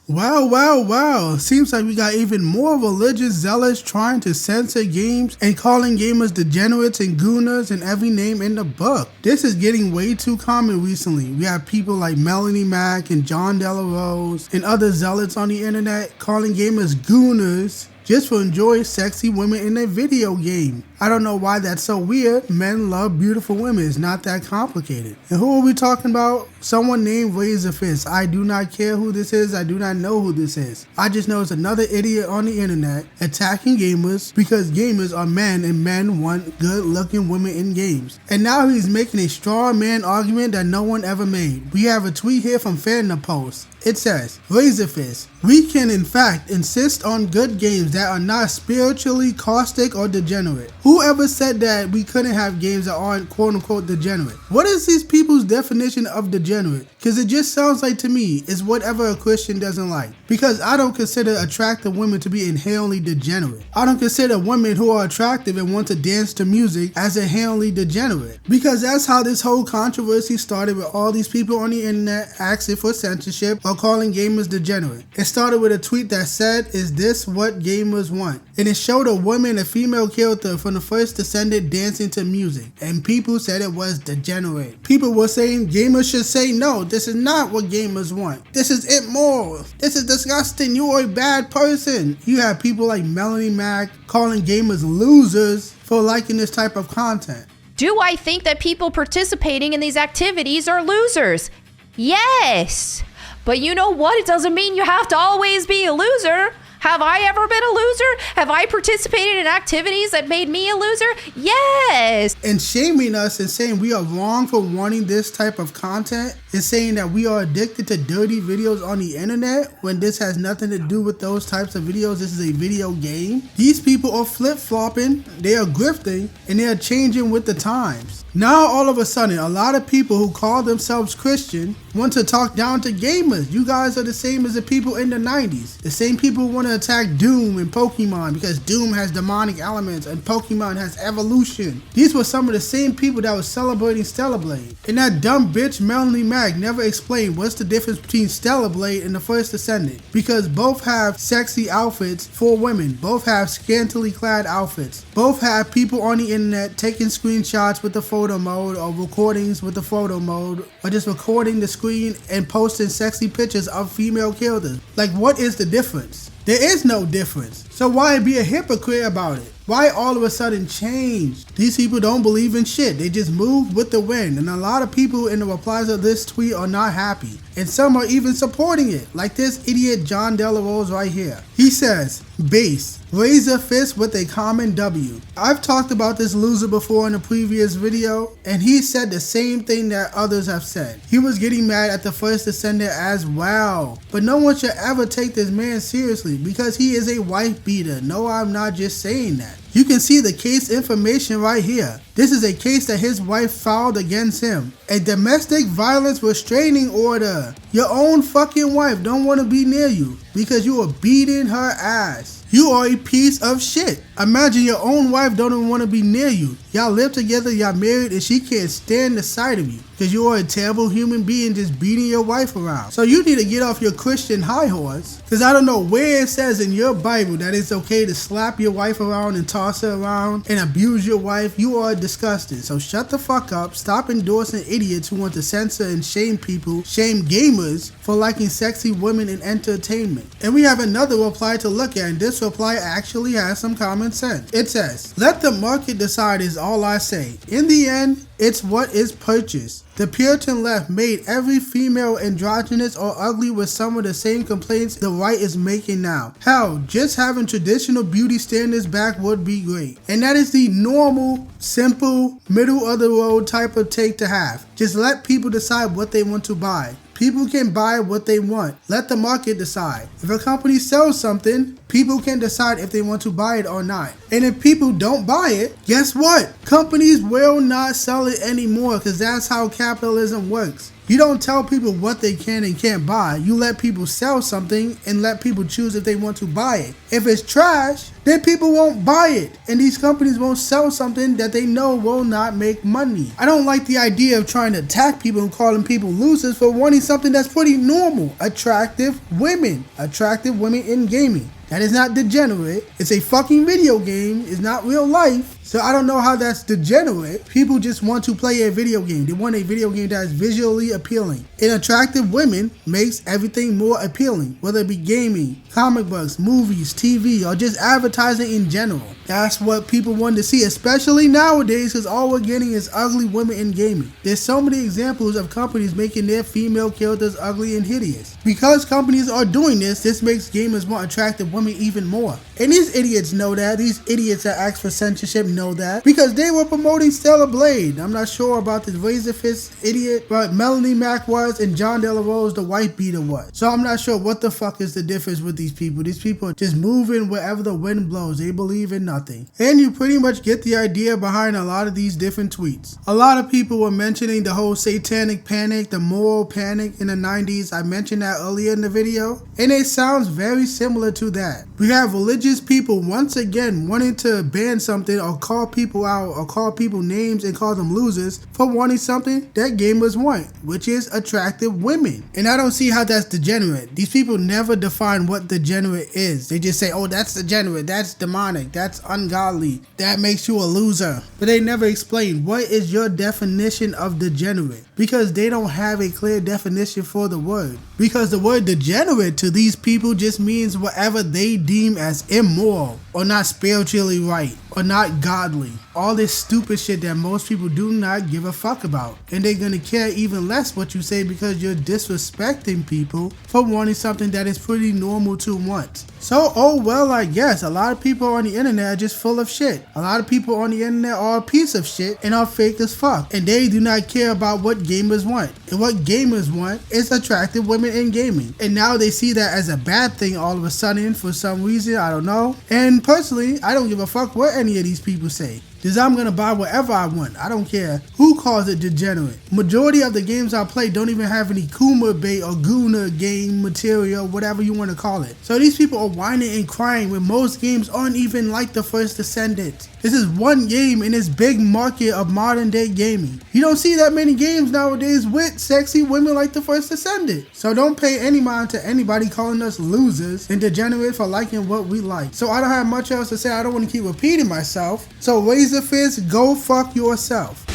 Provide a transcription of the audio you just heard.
Wow. Seems like we got even more religious zealots trying to censor games and calling gamers degenerates and gooners and every name in the book. This is getting way too common recently. We have people like Melonie Mac and Arroz and other zealots on the internet calling gamers gooners just for enjoying sexy women in a video game. I don't know why that's so weird. Men love beautiful women. It's not that complicated. And who are we talking about? Someone named RazorFist. I do not care who this is. I do not know who this is. I just know it's another idiot on the internet attacking gamers because gamers are men and men want good looking women in games. And now he's making a straw man argument that no one ever made. We have a tweet here from Fan Post. It says, RazorFist, we can in fact insist on good games that are not spiritually caustic or degenerate. Whoever said that we couldn't have games that aren't quote unquote degenerate? What is these people's definition of degenerate? Because it just sounds like to me is whatever a Christian doesn't like. Because I don't consider attractive women to be inherently degenerate. I don't consider women who are attractive and want to dance to music as inherently degenerate. Because that's how this whole controversy started with all these people on the internet asking for censorship or calling gamers degenerate. It started with a tweet that said, "Is this what gamers want?" And it showed a woman, a female character from the First Descendant dancing to music. And people said it was degenerate. People were saying gamers should say no, this is not what gamers want. This is immoral. This is disgusting. You are a bad person. You have people like Melonie Mac calling gamers losers for liking this type of content. Do I think that people participating in these activities are losers? Yes. But you know what? It doesn't mean you have to always be a loser. Have I ever been a loser? Have I participated in activities that made me a loser? Yes. And shaming us and saying we are wrong for wanting this type of content and saying that we are addicted to dirty videos on the internet when this has nothing to do with those types of videos. This is a video game. These people are flip-flopping, they are grifting, and they are changing with the times. Now all of a sudden, a lot of people who call themselves Christian want to talk down to gamers. You guys are the same as the people in the 90s. The same people who want to attack Doom and Pokemon because Doom has demonic elements and Pokemon has evolution. These were some of the same people that were celebrating Stellar Blade. And that dumb bitch Melonie Mac never explained what's the difference between Stellar Blade and the First Descendant. Because both have sexy outfits for women. Both have scantily clad outfits. Both have people on the internet taking screenshots with the photo mode or recordings with the photo mode or just recording the screen and posting sexy pictures of female characters. Like, what is the difference? There is no difference. So why be a hypocrite about it? Why all of a sudden change? These people don't believe in shit. They just move with the wind. And a lot of people in the replies of this tweet are not happy. And some are even supporting it. Like this idiot John Delarose right here. He says, base, RazorFist with a common W. I've talked about this loser before in a previous video. And he said the same thing that others have said. He was getting mad at the First Descendant as well. But no one should ever take this man seriously because he is a wife beater. No, I'm not just saying that. You can see the case information right here. This is a case that his wife filed against him. A domestic violence restraining order. Your own fucking wife don't want to be near you because you are beating her ass. You are a piece of shit. Imagine your own wife don't even want to be near you. Y'all live together, y'all married, and she can't stand the sight of you because you are a terrible human being just beating your wife around. So you need to get off your Christian high horse because I don't know where it says in your Bible that it's okay to slap your wife around and toss her around and abuse your wife. You are disgusting. So shut the fuck up. Stop endorsing idiots who want to censor and shame people, shame gamers for liking sexy women in entertainment. And we have another reply to look at, and this reply actually has some common sense. It says, let the market decide is all I say. In the end, it's what is purchased. The Puritan left made every female androgynous or ugly with some of the same complaints the right is making now. Hell, just having traditional beauty standards back would be great. And that is the normal, simple, middle of the road type of take to have. Just let people decide what they want to buy. People can buy what they want. Let the market decide. If a company sells something, people can decide if they want to buy it or not. And if people don't buy it, guess what? Companies will not sell it anymore because that's how capitalism works. You don't tell people what they can and can't buy. You let people sell something and let people choose if they want to buy it. If it's trash, then people won't buy it, and these companies won't sell something that they know will not make money. I don't like the idea of trying to attack people and calling people losers for wanting something that's pretty normal. Attractive women in gaming. That is not degenerate. It's a fucking video game. It's not real life. So I don't know how that's degenerate. People just want to play a video game. They want a video game that is visually appealing. And attractive women makes everything more appealing, whether it be gaming, comic books, movies, TV, or just advertising in general. That's what people want to see, especially nowadays, because all we're getting is ugly women in gaming. There's so many examples of companies making their female characters ugly and hideous. Because companies are doing this makes gamers want attractive women even more. And these idiots know that. These idiots that ask for censorship know that, because they were promoting Stellar Blade. I'm not sure about this RazorFist idiot, but Melonie Mac was, and John De La Rose, the white beater, was. So I'm not sure what the fuck is the difference with these people. These people are just moving wherever the wind blows. They believe in nothing. And you pretty much get the idea behind a lot of these different tweets. A lot of people were mentioning the whole satanic panic, the moral panic in the 90s. I mentioned that earlier in the video, and it sounds very similar to that. We have religious people once again wanting to ban something or call people out or call people names and call them losers for wanting something that gamers want, which is attractive women. And I don't see how that's degenerate. These people never define what degenerate is. They just say, oh, that's degenerate, that's demonic, that's ungodly, that makes you a loser. But they never explain what is your definition of degenerate, because they don't have a clear definition for the word. Because the word degenerate to these people just means whatever they deem as immoral or not spiritually right or not godly. All this stupid shit that most people do not give a fuck about. And they're gonna care even less what you say because you're disrespecting people for wanting something that is pretty normal to want. So, oh well, I guess a lot of people on the internet are just full of shit. A lot of people on the internet are a piece of shit and are fake as fuck. And they do not care about what gamers want. And what gamers want is attractive women in gaming. And now they see that as a bad thing all of a sudden for some reason, I don't know. And personally, I don't give a fuck what any of these people say. Because I'm gonna buy whatever I want. I don't care who calls it degenerate. Majority of the games I play don't even have any Kuma bait or Gooner game material, whatever you want to call it. So these people are whining and crying when most games aren't even like the First Descendant. This is one game in this big market of modern day gaming. You don't see that many games nowadays with sexy women like the First Descendant. So don't pay any mind to anybody calling us losers and degenerate for liking what we like. So I don't have much else to say. I don't want to keep repeating myself. So RazorFist, go fuck yourself.